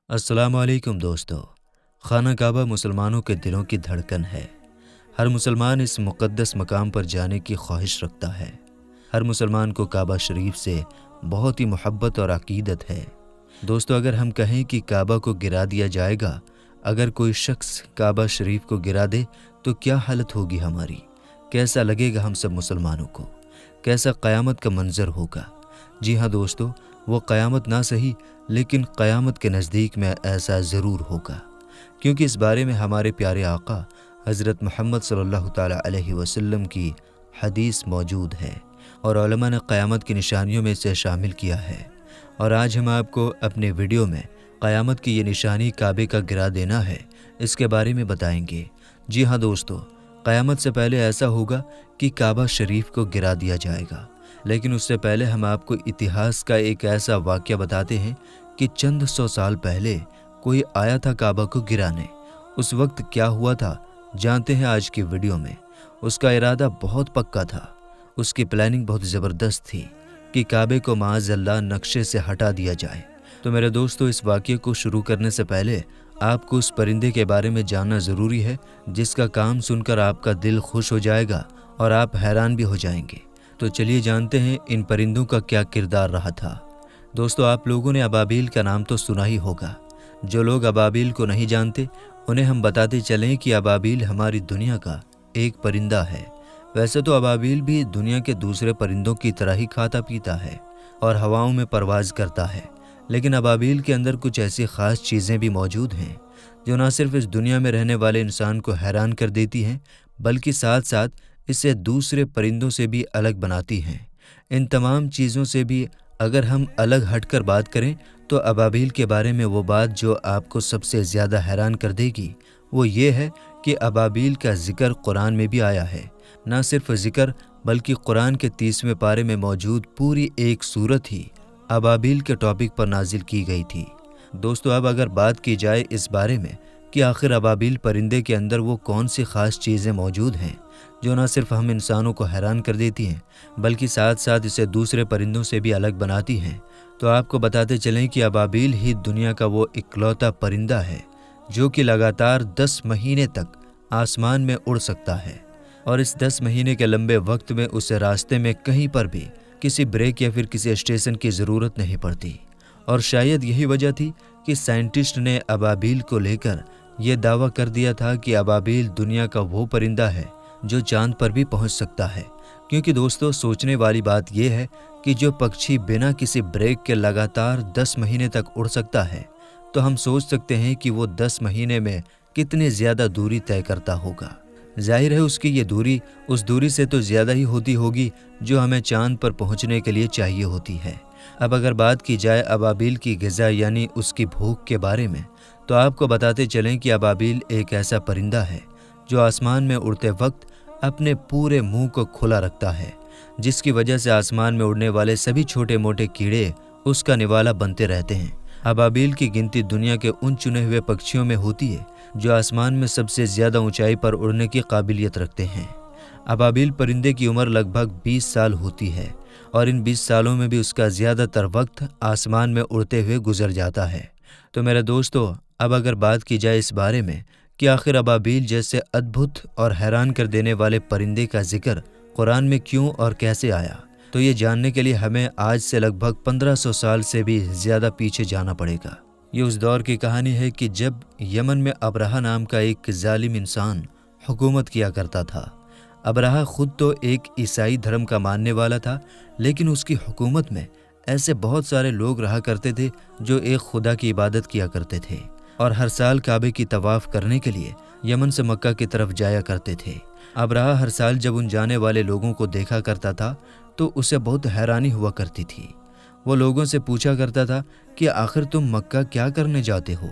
अस्सलाम वालेकुम दोस्तों। खाना काबा मुसलमानों के दिलों की धड़कन है। हर मुसलमान इस मुक़द्दस मकाम पर जाने की ख्वाहिश रखता है। हर मुसलमान को काबा शरीफ से बहुत ही मोहब्बत और अकीदत है। दोस्तों, अगर हम कहें कि काबा को गिरा दिया जाएगा, अगर कोई शख्स काबा शरीफ को गिरा दे तो क्या हालत होगी हमारी, कैसा लगेगा हम सब मुसलमानों को, कैसा क़यामत का मंज़र होगा। जी हाँ दोस्तों, वो क़यामत ना सही लेकिन क़यामत के नज़दीक में ऐसा ज़रूर होगा, क्योंकि इस बारे में हमारे प्यारे आका हज़रत मोहम्मद सल्लल्लाहु ताला अलैहि वसल्लम की हदीस मौजूद है और उलमा ने क़यामत की निशानियों में इसे शामिल किया है। और आज हम आपको अपने वीडियो में क़यामत की ये निशानी काबे का गिरा देना है, इसके बारे में बताएंगे। जी हाँ दोस्तों, क़यामत से पहले ऐसा होगा कि काबा शरीफ को गिरा दिया जाएगा, लेकिन उससे पहले हम आपको इतिहास का एक ऐसा वाक़या बताते हैं कि चंद सौ साल पहले कोई आया था काबा को गिराने। उस वक्त क्या हुआ था जानते हैं आज की वीडियो में। उसका इरादा बहुत पक्का था, उसकी प्लानिंग बहुत ज़बरदस्त थी कि काबे को माअज़ल्लाह नक्शे से हटा दिया जाए। तो मेरे दोस्तों, इस वाक़ये को शुरू करने से पहले आपको उस परिंदे के बारे में जानना ज़रूरी है जिसका काम सुनकर आपका दिल खुश हो जाएगा और आप हैरान भी हो जाएंगे। तो चलिए जानते हैं इन परिंदों का क्या किरदार रहा था। दोस्तों, आप लोगों ने अबाबील का नाम तो सुना ही होगा। जो लोग अबाबील को नहीं जानते उन्हें हम बताते चलें कि अबाबील हमारी दुनिया का एक परिंदा है। वैसे तो अबाबील भी दुनिया के दूसरे परिंदों की तरह ही खाता पीता है और हवाओं में परवाज़ करता है, लेकिन अबाबील के अंदर कुछ ऐसी ख़ास चीज़ें भी मौजूद हैं जो न सिर्फ इस दुनिया में रहने वाले इंसान को हैरान कर देती हैं, बल्कि साथ साथ इसे दूसरे परिंदों से भी अलग बनाती हैं। इन तमाम चीज़ों से भी अगर हम अलग हटकर बात करें तो अबाबील के बारे में वो बात जो आपको सबसे ज़्यादा हैरान कर देगी वो ये है कि अबाबील का ज़िक्र कुरान में भी आया है। ना सिर्फ ज़िक्र बल्कि कुरान के 30वें पारे में मौजूद पूरी एक सूरत ही अबाबील के टॉपिक पर नाजिल की गई थी। दोस्तों, अब अगर बात की जाए इस बारे में कि आखिर अबाबील परिंदे के अंदर वो कौन सी ख़ास चीज़ें मौजूद हैं जो न सिर्फ हम इंसानों को हैरान कर देती हैं बल्कि साथ साथ इसे दूसरे परिंदों से भी अलग बनाती हैं, तो आपको बताते चलें कि अबाबील ही दुनिया का वो इकलौता परिंदा है जो कि लगातार 10 महीने तक आसमान में उड़ सकता है। और इस 10 महीने के लंबे वक्त में उसे रास्ते में कहीं पर भी किसी ब्रेक या फिर किसी स्टेशन की ज़रूरत नहीं पड़ती। और शायद यही वजह थी कि साइंटिस्ट ने अबाबील को लेकर ये दावा कर दिया था कि अबाबील दुनिया का वो परिंदा है जो चांद पर भी पहुंच सकता है। क्योंकि दोस्तों, सोचने वाली बात यह है कि जो पक्षी बिना किसी ब्रेक के लगातार 10 महीने तक उड़ सकता है, तो हम सोच सकते हैं कि वो 10 महीने में कितनी ज़्यादा दूरी तय करता होगा। जाहिर है उसकी ये दूरी उस दूरी से तो ज़्यादा ही होती होगी जो हमें चांद पर पहुंचने के लिए चाहिए होती है। अब अगर बात की जाए अबाबील की ग़िज़ा यानी उसकी भूख के बारे में, तो आपको बताते चलें कि अबाबील एक ऐसा परिंदा है जो आसमान में उड़ते वक्त अपने पूरे मुंह को खुला रखता है, जिसकी वजह से आसमान में उड़ने वाले सभी छोटे मोटे कीड़े उसका निवाला बनते रहते हैं। अबाबील की गिनती दुनिया के उन चुने हुए पक्षियों में होती है जो आसमान में सबसे ज़्यादा ऊंचाई पर उड़ने की काबिलियत रखते हैं। अबाबील परिंदे की उम्र लगभग 20 साल होती है और इन 20 सालों में भी उसका ज़्यादातर वक्त आसमान में उड़ते हुए गुजर जाता है। तो मेरे दोस्तों, अब अगर बात की जाए इस बारे में कि आखिर अबाबील जैसे अद्भुत और हैरान कर देने वाले परिंदे का जिक्र कुरान में क्यों और कैसे आया, तो ये जानने के लिए हमें आज से लगभग 1500 साल से भी ज़्यादा पीछे जाना पड़ेगा। ये उस दौर की कहानी है कि जब यमन में अबरहा नाम का एक जालिम इंसान हुकूमत किया करता था। अबरहा खुद तो एक ईसाई धर्म का मानने वाला था, लेकिन उसकी हुकूमत में ऐसे बहुत सारे लोग रहा करते थे जो एक खुदा की इबादत किया करते थे और हर साल काबे की तवाफ़ करने के लिए यमन से मक्का की तरफ जाया करते थे। अबरहा हर साल जब उन जाने वाले लोगों को देखा करता था तो उसे बहुत हैरानी हुआ करती थी। वो लोगों से पूछा करता था कि आखिर तुम मक्का क्या करने जाते हो।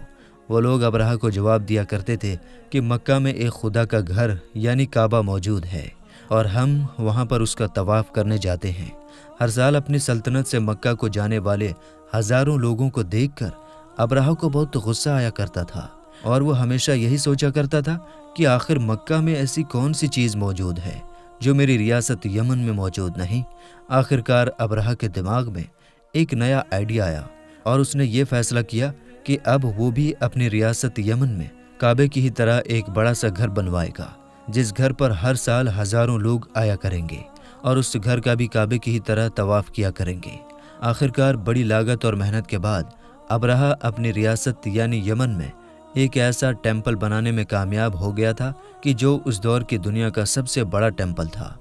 वो लोग अबरहा को जवाब दिया करते थे कि मक्का में एक खुदा का घर यानी काबा मौजूद है और हम वहाँ पर उसका तवाफ़ करने जाते हैं। हर साल अपनी सल्तनत से मक्का को जाने वाले हज़ारों लोगों को देखकर अबरहा को बहुत गुस्सा आया करता था और वो हमेशा यही सोचा करता था कि आखिर मक्का में ऐसी कौन सी चीज़ मौजूद है जो मेरी रियासत यमन में मौजूद नहीं। आखिरकार अबरहा के दिमाग में एक नया आइडिया आया और उसने ये फैसला किया کہ اب وہ بھی اپنی ریاست یمن میں کعبے کی ہی طرح ایک بڑا سا گھر بنوائے گا، جس گھر پر ہر سال ہزاروں لوگ آیا کریں گے اور اس گھر کا بھی کعبے کی ہی طرح طواف کیا کریں گے۔ آخرکار بڑی لاگت اور محنت کے بعد ابرہہ اپنی ریاست یعنی یمن میں ایک ایسا ٹیمپل بنانے میں کامیاب ہو گیا تھا کہ جو اس دور کی دنیا کا سب سے بڑا ٹیمپل تھا۔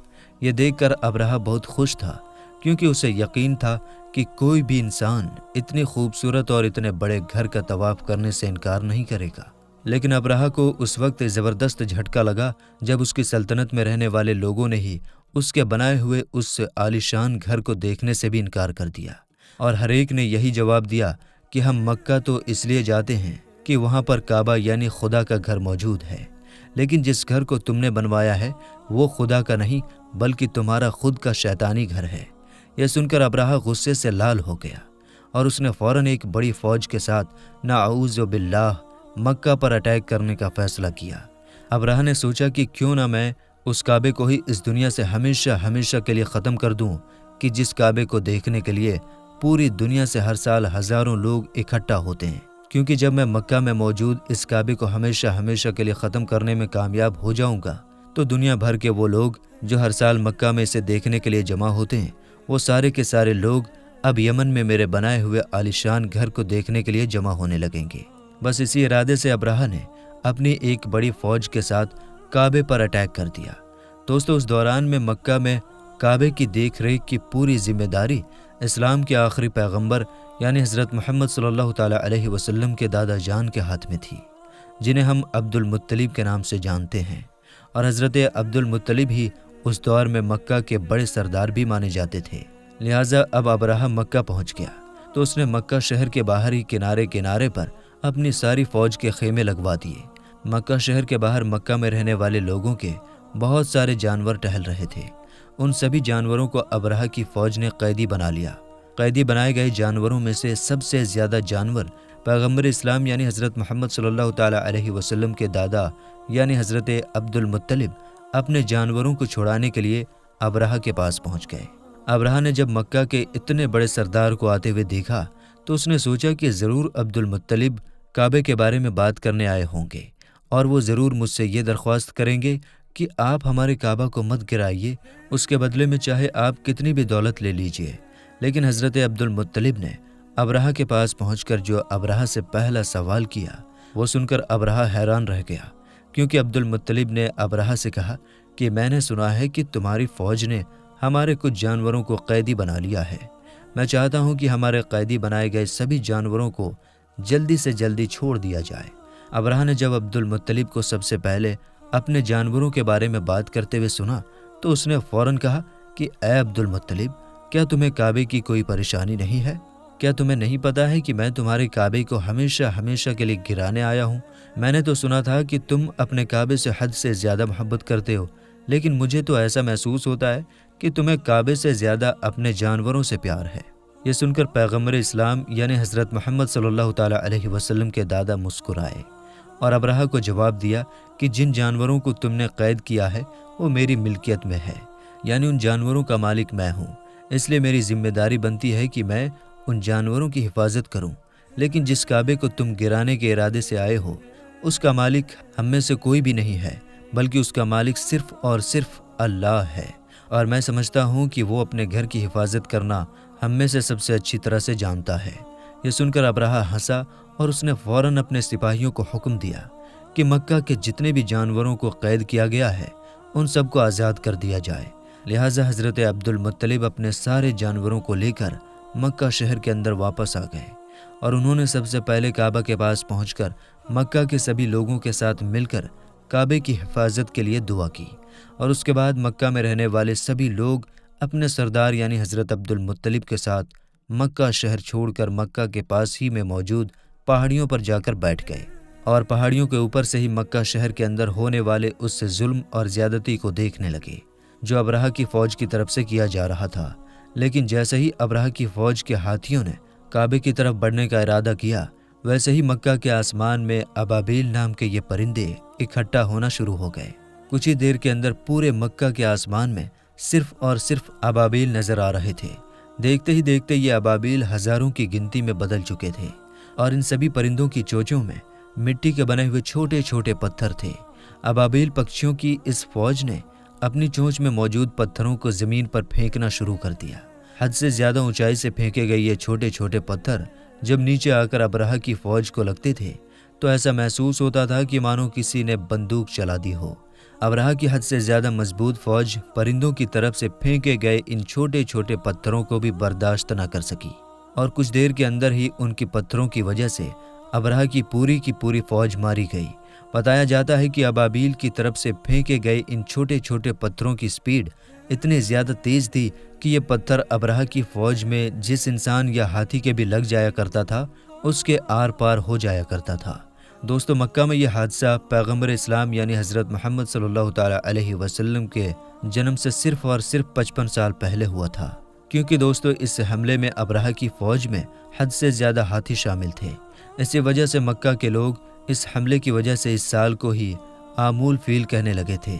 یہ دیکھ کر ابرہہ بہت خوش تھا، کیونکہ اسے یقین تھا کہ کوئی بھی انسان اتنی خوبصورت اور اتنے بڑے گھر کا طواف کرنے سے انکار نہیں کرے گا۔ لیکن ابرہہ کو اس وقت زبردست جھٹکا لگا جب اس کی سلطنت میں رہنے والے لوگوں نے ہی اس کے بنائے ہوئے اس عالیشان گھر کو دیکھنے سے بھی انکار کر دیا، اور ہر ایک نے یہی جواب دیا کہ ہم مکہ تو اس لیے جاتے ہیں کہ وہاں پر کعبہ یعنی خدا کا گھر موجود ہے، لیکن جس گھر کو تم نے بنوایا ہے وہ خدا کا نہیں بلکہ تمہارا خود کا شیطانی گھر ہے۔ یہ سن کر ابرہہ غصے سے لال ہو گیا اور اس نے فوراً ایک بڑی فوج کے ساتھ نعوذ باللہ مکہ پر اٹیک کرنے کا فیصلہ کیا۔ ابرہہ نے سوچا کہ کیوں نہ میں اس کعبے کو ہی اس دنیا سے ہمیشہ ہمیشہ کے لیے ختم کر دوں، کہ جس کعبے کو دیکھنے کے لیے پوری دنیا سے ہر سال ہزاروں لوگ اکٹھا ہوتے ہیں، کیونکہ جب میں مکہ میں موجود اس کعبے کو ہمیشہ ہمیشہ کے لیے ختم کرنے میں کامیاب ہو جاؤں گا تو دنیا بھر کے وہ لوگ جو ہر سال مکہ میں اسے دیکھنے کے لیے جمع ہوتے ہیں، وہ سارے کے سارے لوگ اب یمن میں میرے بنائے ہوئے عالیشان گھر کو دیکھنے کے لیے جمع ہونے لگیں گے۔ بس اسی ارادے سے ابرہہ نے اپنی ایک بڑی فوج کے ساتھ کعبے پر اٹیک کر دیا۔ دوستو، اس دوران میں مکہ میں کعبے کی دیکھ ریکھ کی پوری ذمہ داری اسلام کے آخری پیغمبر یعنی حضرت محمد صلی اللہ تعالیٰ علیہ وسلم کے دادا جان کے ہاتھ میں تھی، جنہیں ہم عبد المطلب کے نام سے جانتے ہیں، اور حضرت عبد المطلب ہی اس دور میں مکہ کے بڑے سردار بھی مانے جاتے تھے۔ لہٰذا اب ابرہہ مکہ پہنچ گیا تو اس نے مکہ شہر کے باہر ہی کنارے کنارے پر اپنی ساری فوج کے خیمے لگوا دیے۔ مکہ شہر کے باہر مکہ میں رہنے والے لوگوں کے بہت سارے جانور ٹہل رہے تھے، ان سبھی جانوروں کو ابرہہ کی فوج نے قیدی بنا لیا۔ قیدی بنائے گئے جانوروں میں سے سب سے زیادہ جانور پیغمبر اسلام یعنی حضرت محمد صلی اللہ تعالیٰ علیہ وسلم کے دادا یعنی حضرت عبد المطلب اپنے جانوروں کو چھڑانے کے لیے ابرہہ کے پاس پہنچ گئے۔ ابرہہ نے جب مکہ کے اتنے بڑے سردار کو آتے ہوئے دیکھا تو اس نے سوچا کہ ضرور عبد المطلب کعبے کے بارے میں بات کرنے آئے ہوں گے، اور وہ ضرور مجھ سے یہ درخواست کریں گے کہ آپ ہمارے کعبہ کو مت گرائیے، اس کے بدلے میں چاہے آپ کتنی بھی دولت لے لیجئے۔ لیکن حضرت عبد المطلب نے ابرہہ کے پاس پہنچ کر جو ابرہہ سے پہلا سوال کیا وہ سن کر ابرہہ حیران رہ گیا، کیونکہ عبد المطلب نے ابرہہ سے کہا کہ میں نے سنا ہے کہ تمہاری فوج نے ہمارے کچھ جانوروں کو قیدی بنا لیا ہے، میں چاہتا ہوں کہ ہمارے قیدی بنائے گئے سبھی جانوروں کو جلدی سے جلدی چھوڑ دیا جائے۔ ابرہہ نے جب عبد المطلب کو سب سے پہلے اپنے جانوروں کے بارے میں بات کرتے ہوئے سنا تو اس نے فوراً کہا کہ اے عبد المطلب، کیا تمہیں کعبے کی کوئی پریشانی نہیں ہے؟ کیا تمہیں نہیں پتا ہے کہ میں تمہارے کعبے کو ہمیشہ ہمیشہ کے لیے گرانے آیا ہوں؟ میں نے تو سنا تھا کہ تم اپنے کعبے سے حد سے زیادہ محبت کرتے ہو، لیکن مجھے تو ایسا محسوس ہوتا ہے کہ تمہیں کعبے سے زیادہ اپنے جانوروں سے پیار ہے۔ یہ سن کر پیغمبر اسلام یعنی حضرت محمد صلی اللہ تعالیٰ علیہ وسلم کے دادا مسکرائے اور ابرہہ کو جواب دیا کہ جن جانوروں کو تم نے قید کیا ہے وہ میری ملکیت میں ہے، یعنی ان جانوروں کا مالک میں ہوں، اس لیے میری ذمہ داری بنتی ہے کہ میں ان جانوروں کی حفاظت کروں۔ لیکن جس کعبے کو تم گرانے کے ارادے سے آئے ہو اس کا مالک ہم میں سے کوئی بھی نہیں ہے، بلکہ اس کا مالک صرف اور صرف اللہ ہے، اور میں سمجھتا ہوں کہ وہ اپنے گھر کی حفاظت کرنا ہم میں سے سب سے اچھی طرح سے جانتا ہے۔ یہ سن کر ابرہہ ہنسا اور اس نے فوراً اپنے سپاہیوں کو حکم دیا کہ مکہ کے جتنے بھی جانوروں کو قید کیا گیا ہے ان سب کو آزاد کر دیا جائے۔ لہٰذا حضرت عبد المطلب اپنے سارے جانوروں کو لے کر مکہ شہر کے اندر واپس آ گئے، اور انہوں نے سب سے پہلے کعبہ کے پاس پہنچ کر مکہ کے سبھی لوگوں کے ساتھ مل کر کعبے کی حفاظت کے لیے دعا کی، اور اس کے بعد مکہ میں رہنے والے سبھی لوگ اپنے سردار یعنی حضرت عبد المطلب کے ساتھ مکہ شہر چھوڑ کر مکہ کے پاس ہی میں موجود پہاڑیوں پر جا کر بیٹھ گئے، اور پہاڑیوں کے اوپر سے ہی مکہ شہر کے اندر ہونے والے اس سے ظلم اور زیادتی کو دیکھنے لگے جو ابرہہ کی فوج کی طرف سے کیا جا رہا تھا۔ لیکن جیسے ہی ابرہہ کی فوج کے ہاتھیوں نے کعبے کی طرف بڑھنے کا ارادہ کیا، ویسے ہی مکہ کے آسمان میں ابابیل نام کے یہ پرندے اکٹھا ہونا شروع ہو گئے۔ کچھ ہی دیر کے اندر پورے مکہ کے آسمان میں صرف اور صرف ابابیل نظر آ رہے تھے۔ دیکھتے ہی دیکھتے یہ ابابیل ہزاروں کی گنتی میں بدل چکے تھے، और इन सभी परिंदों की चोंचों में मिट्टी के बने हुए छोटे छोटे पत्थर थे। अबाबील पक्षियों की इस फौज ने अपनी चोंच में मौजूद पत्थरों को जमीन पर फेंकना शुरू कर दिया। हद से ज्यादा ऊंचाई से फेंके गए ये छोटे छोटे पत्थर जब नीचे आकर अबरहा की फौज को लगते थे तो ऐसा महसूस होता था कि मानो किसी ने बंदूक चला दी हो। अबरहा की हद से ज्यादा मजबूत फौज परिंदों की तरफ से फेंके गए इन छोटे छोटे पत्थरों को भी बर्दाश्त न कर सकी और कुछ देर के अंदर ही उनकी पत्थरों की वजह से अबरहा की पूरी फौज मारी गई। बताया जाता है कि अबाबील की तरफ से फेंके गए इन छोटे छोटे पत्थरों की स्पीड इतनी ज्यादा तेज थी कि ये पत्थर अबरहा की फौज में जिस इंसान या हाथी के भी लग जाया करता था उसके आर पार हो जाया करता था। दोस्तों, मक्का में यह हादसा पैगंबर इस्लाम यानी हज़रत मोहम्मद सल्लल्लाहु ताला अलैहि वसल्लम के जन्म से सिर्फ और सिर्फ 55 साल पहले हुआ था, क्योंकि दोस्तों इस हमले में अबरहा की फौज में हद से ज्यादा हाथी शामिल थे। इसी वजह से मक्का के लोग इस हमले की वजह से इस साल को ही आमूल फील कहने लगे थे,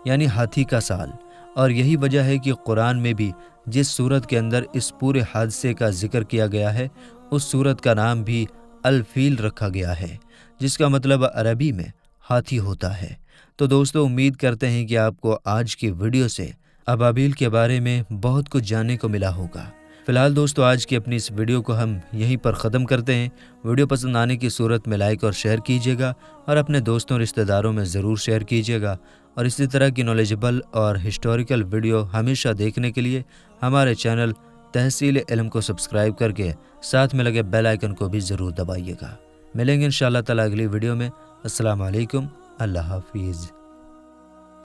यानी हाथी का साल। और यही वजह है कि कुरान में भी जिस सूरत के अंदर इस पूरे हादसे का जिक्र किया गया है उस सूरत का नाम भी अल फील रखा गया है, जिसका मतलब अरबी में हाथी होता है। तो दोस्तों, उम्मीद करते हैं कि आपको आज की वीडियो से अबाबील के बारे में बहुत कुछ जानने को मिला होगा। फिलहाल दोस्तों, आज की अपनी इस वीडियो को हम यहीं पर ख़त्म करते हैं। वीडियो पसंद आने की सूरत में लाइक और शेयर कीजिएगा और अपने दोस्तों रिश्तेदारों में ज़रूर शेयर कीजिएगा। और इसी तरह की नॉलेजेबल और हिस्टोरिकल वीडियो हमेशा देखने के लिए हमारे चैनल तहसील इल्म को सब्सक्राइब करके साथ में लगे बेल आइकन को भी ज़रूर दबाइएगा। मिलेंगे इंशाअल्लाह ताला अगली वीडियो में। अस्सलाम वालेकुम, अल्लाह हाफिज़।